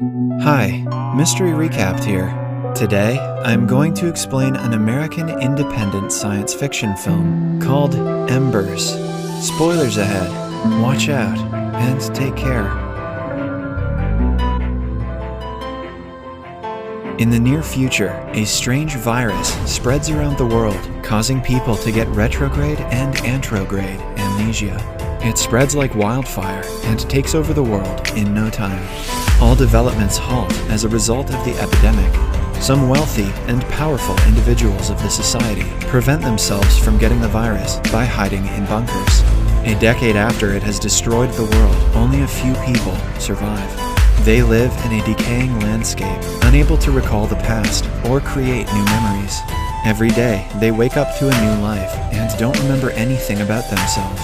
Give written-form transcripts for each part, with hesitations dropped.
Hi, Mystery Recapped here. Today, I'm going to explain an American independent science fiction film called Embers. Spoilers ahead. Watch out, and take care. In the near future, a strange virus spreads around the world, causing people to get retrograde and anterograde amnesia. It spreads like wildfire and takes over the world in no time. All developments halt as a result of the epidemic. Some wealthy and powerful individuals of the society prevent themselves from getting the virus by hiding in bunkers. A decade after it has destroyed the world, only a few people survive. They live in a decaying landscape, unable to recall the past or create new memories. Every day, they wake up to a new life and don't remember anything about themselves.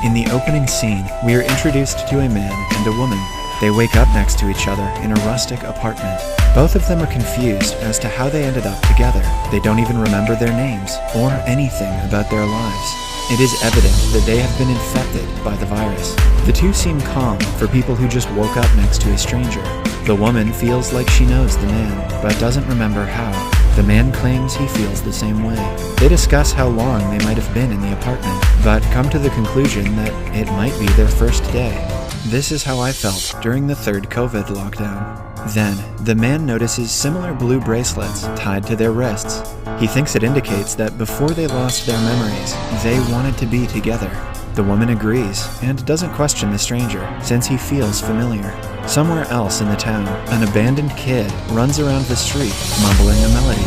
In the opening scene, we are introduced to a man and a woman. They wake up next to each other in a rustic apartment. Both of them are confused as to how they ended up together. They don't even remember their names or anything about their lives. It is evident that they have been infected by the virus. The two seem calm for people who just woke up next to a stranger. The woman feels like she knows the man, but doesn't remember how. The man claims he feels the same way. They discuss how long they might have been in the apartment, but come to the conclusion that it might be their first day. This is how I felt during the third COVID lockdown. Then, the man notices similar blue bracelets tied to their wrists. He thinks it indicates that before they lost their memories, they wanted to be together. The woman agrees and doesn't question the stranger since he feels familiar. Somewhere else in the town, an abandoned kid runs around the street mumbling a melody.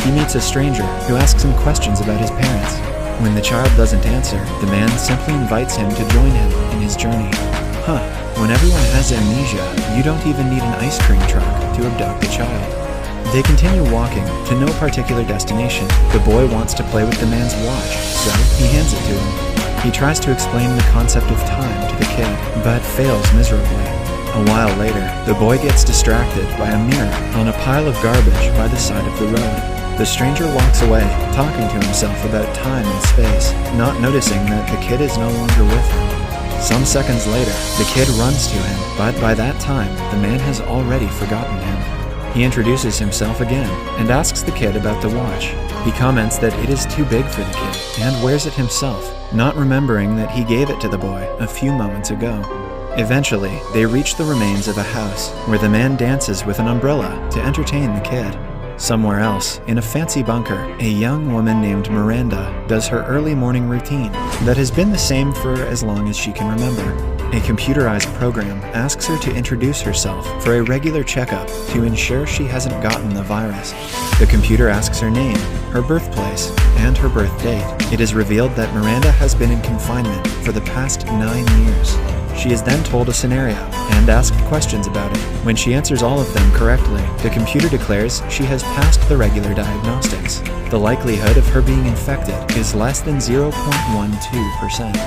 He meets a stranger who asks him questions about his parents. When the child doesn't answer, the man simply invites him to join him in his journey. When everyone has amnesia, you don't even need an ice cream truck to abduct a child. They continue walking to no particular destination. The boy wants to play with the man's watch, so he hands it to him. He tries to explain the concept of time to the kid, but fails miserably. A while later, the boy gets distracted by a mirror on a pile of garbage by the side of the road. The stranger walks away, talking to himself about time and space, not noticing that the kid is no longer with him. Some seconds later, the kid runs to him, but by that time, the man has already forgotten him. He introduces himself again and asks the kid about the watch. He comments that it is too big for the kid and wears it himself, not remembering that he gave it to the boy a few moments ago. Eventually, they reach the remains of a house where the man dances with an umbrella to entertain the kid. Somewhere else, in a fancy bunker, a young woman named Miranda does her early morning routine that has been the same for as long as she can remember. A computerized program asks her to introduce herself for a regular checkup to ensure she hasn't gotten the virus. The computer asks her name, her birthplace, and her birth date. It is revealed that Miranda has been in confinement for the past 9 years. She is then told a scenario and asked questions about it. When she answers all of them correctly, the computer declares she has passed the regular diagnostics. The likelihood of her being infected is less than 0.12%.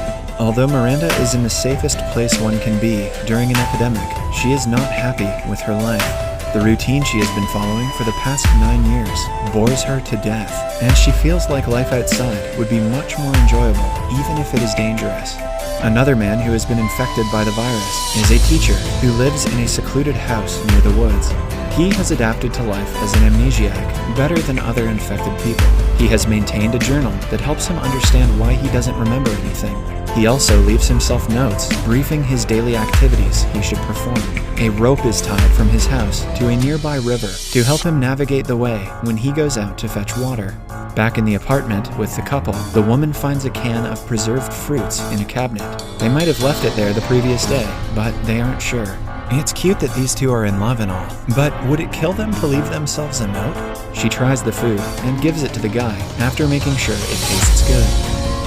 Although Miranda is in the safest place one can be during an epidemic, she is not happy with her life. The routine she has been following for the past 9 years bores her to death, and she feels like life outside would be much more enjoyable, even if it is dangerous. Another man who has been infected by the virus is a teacher who lives in a secluded house near the woods. He has adapted to life as an amnesiac better than other infected people. He has maintained a journal that helps him understand why he doesn't remember anything. He also leaves himself notes briefing his daily activities he should perform. A rope is tied from his house to a nearby river to help him navigate the way when he goes out to fetch water. Back in the apartment with the couple, the woman finds a can of preserved fruits in a cabinet. They might have left it there the previous day, but they aren't sure. It's cute that these two are in love and all, but would it kill them to leave themselves a note? She tries the food and gives it to the guy after making sure it tastes good.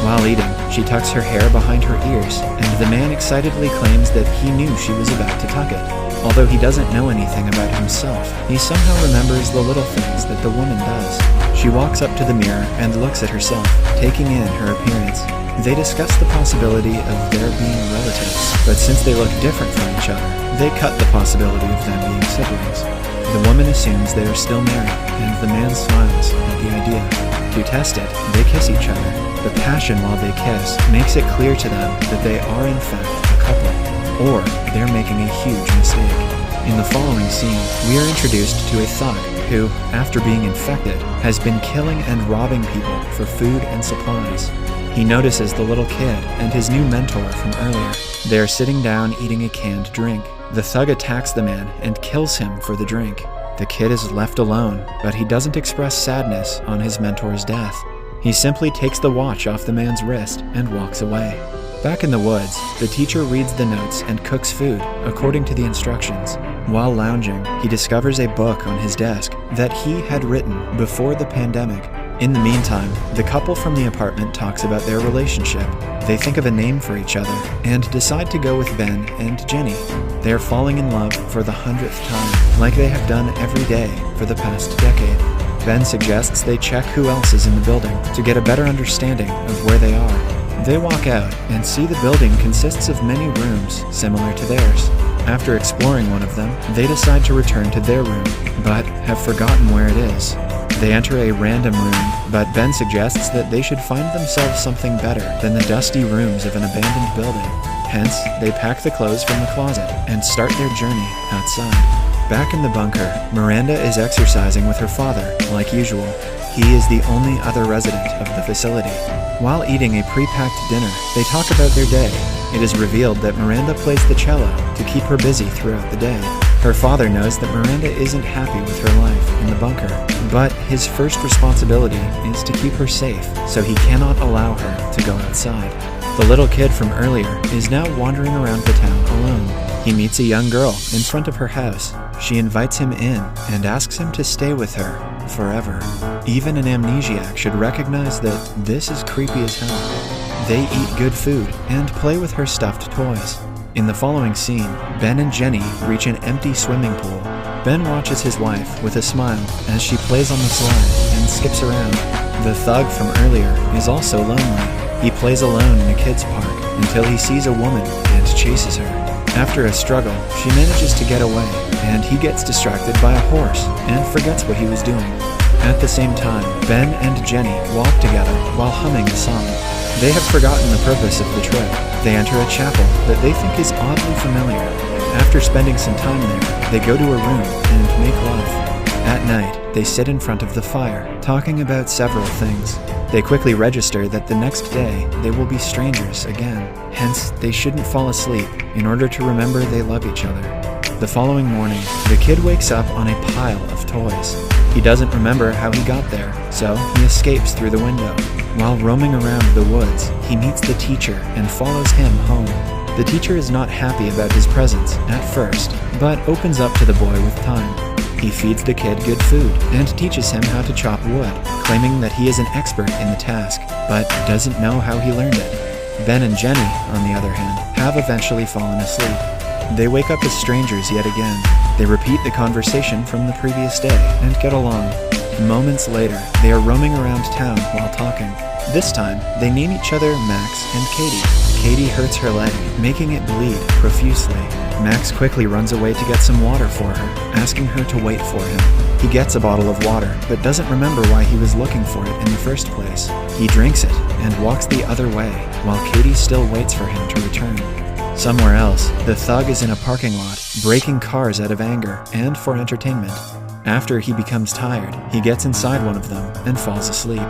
While eating, she tucks her hair behind her ears, and the man excitedly claims that he knew she was about to tuck it. Although he doesn't know anything about himself, he somehow remembers the little things that the woman does. She walks up to the mirror and looks at herself, taking in her appearance. They discuss the possibility of their being relatives, but since they look different from each other, they cut the possibility of them being siblings. The woman assumes they are still married, and the man smiles at the idea. To test it, they kiss each other. The passion while they kiss makes it clear to them that they are in fact a couple, or they're making a huge mistake. In the following scene, we are introduced to a thug who, after being infected, has been killing and robbing people for food and supplies. He notices the little kid and his new mentor from earlier. They are sitting down eating a canned drink. The thug attacks the man and kills him for the drink. The kid is left alone, but he doesn't express sadness on his mentor's death. He simply takes the watch off the man's wrist and walks away. Back in the woods, the teacher reads the notes and cooks food according to the instructions. While lounging, he discovers a book on his desk that he had written before the pandemic. In the meantime, the couple from the apartment talks about their relationship. They think of a name for each other and decide to go with Ben and Jenny. They are falling in love for the 100th time, like they have done every day for the past decade. Ben suggests they check who else is in the building to get a better understanding of where they are. They walk out and see the building consists of many rooms similar to theirs. After exploring one of them, they decide to return to their room, but have forgotten where it is. They enter a random room, but Ben suggests that they should find themselves something better than the dusty rooms of an abandoned building. Hence, they pack the clothes from the closet and start their journey outside. Back in the bunker, Miranda is exercising with her father, like usual. He is the only other resident of the facility. While eating a pre-packed dinner, they talk about their day. It is revealed that Miranda plays the cello to keep her busy throughout the day. Her father knows that Miranda isn't happy with her life in the bunker, but his first responsibility is to keep her safe, so he cannot allow her to go outside. The little kid from earlier is now wandering around the town alone. He meets a young girl in front of her house. She invites him in and asks him to stay with her forever. Even an amnesiac should recognize that this is creepy as hell. They eat good food and play with her stuffed toys. In the following scene, Ben and Jenny reach an empty swimming pool. Ben watches his wife with a smile as she plays on the slide and skips around. The thug from earlier is also lonely. He plays alone in a kid's park until he sees a woman and chases her. After a struggle, she manages to get away, and he gets distracted by a horse and forgets what he was doing. At the same time, Ben and Jenny walk together while humming a song. They have forgotten the purpose of the trip. They enter a chapel that they think is oddly familiar. After spending some time there, they go to a room and make love. At night, they sit in front of the fire, talking about several things. They quickly register that the next day they will be strangers again. Hence, they shouldn't fall asleep in order to remember they love each other. The following morning, the kid wakes up on a pile of toys. He doesn't remember how he got there, so he escapes through the window. While roaming around the woods, he meets the teacher and follows him home. The teacher is not happy about his presence at first, but opens up to the boy with time. He feeds the kid good food and teaches him how to chop wood, claiming that he is an expert in the task, but doesn't know how he learned it. Ben and Jenny, on the other hand, have eventually fallen asleep. They wake up as strangers yet again. They repeat the conversation from the previous day and get along. Moments later, they are roaming around town while talking. This time, they name each other Max and Katie. Katie hurts her leg, making it bleed profusely. Max quickly runs away to get some water for her, asking her to wait for him. He gets a bottle of water, but doesn't remember why he was looking for it in the first place. He drinks it and walks the other way, while Katie still waits for him to return. Somewhere else, the thug is in a parking lot, breaking cars out of anger and for entertainment. After he becomes tired, he gets inside one of them and falls asleep.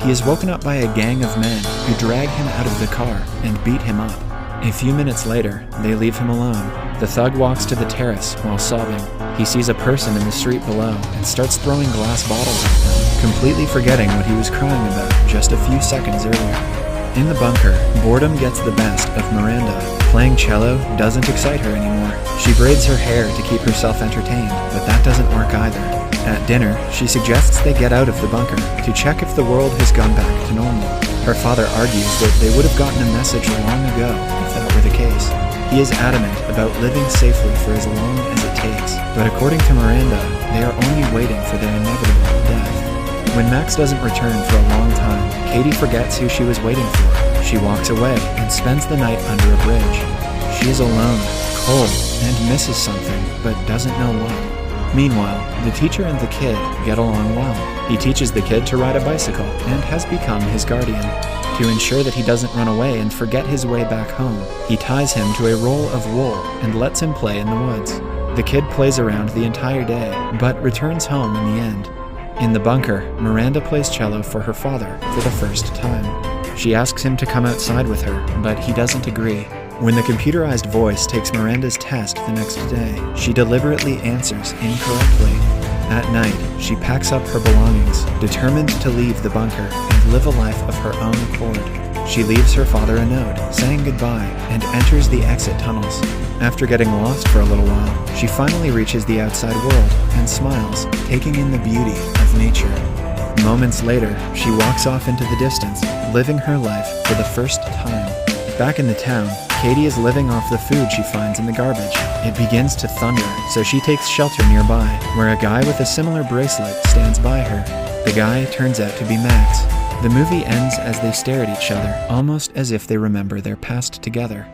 He is woken up by a gang of men who drag him out of the car and beat him up. A few minutes later, they leave him alone. The thug walks to the terrace while sobbing. He sees a person in the street below and starts throwing glass bottles at them, completely forgetting what he was crying about just a few seconds earlier. In the bunker, boredom gets the best of Miranda. Playing cello doesn't excite her anymore. She braids her hair to keep herself entertained, but that doesn't work either. At dinner, she suggests they get out of the bunker to check if the world has gone back to normal. Her father argues that they would have gotten a message long ago if that were the case. He is adamant about living safely for as long as it takes, but according to Miranda, they are only waiting for their inevitable death. When Max doesn't return for a long time, Katie forgets who she was waiting for. She walks away and spends the night under a bridge. She is alone, cold, and misses something, but doesn't know what. Meanwhile, the teacher and the kid get along well. He teaches the kid to ride a bicycle and has become his guardian. To ensure that he doesn't run away and forget his way back home, he ties him to a roll of wool and lets him play in the woods. The kid plays around the entire day, but returns home in the end. In the bunker, Miranda plays cello for her father for the first time. She asks him to come outside with her, but he doesn't agree. When the computerized voice takes Miranda's test the next day, she deliberately answers incorrectly. At night, she packs up her belongings, determined to leave the bunker and live a life of her own accord. She leaves her father a note, saying goodbye, and enters the exit tunnels. After getting lost for a little while, she finally reaches the outside world and smiles, taking in the beauty of nature. Moments later, she walks off into the distance, living her life for the first time. Back in the town, Katie is living off the food she finds in the garbage. It begins to thunder, so she takes shelter nearby, where a guy with a similar bracelet stands by her. The guy turns out to be Max. The movie ends as they stare at each other, almost as if they remember their past together.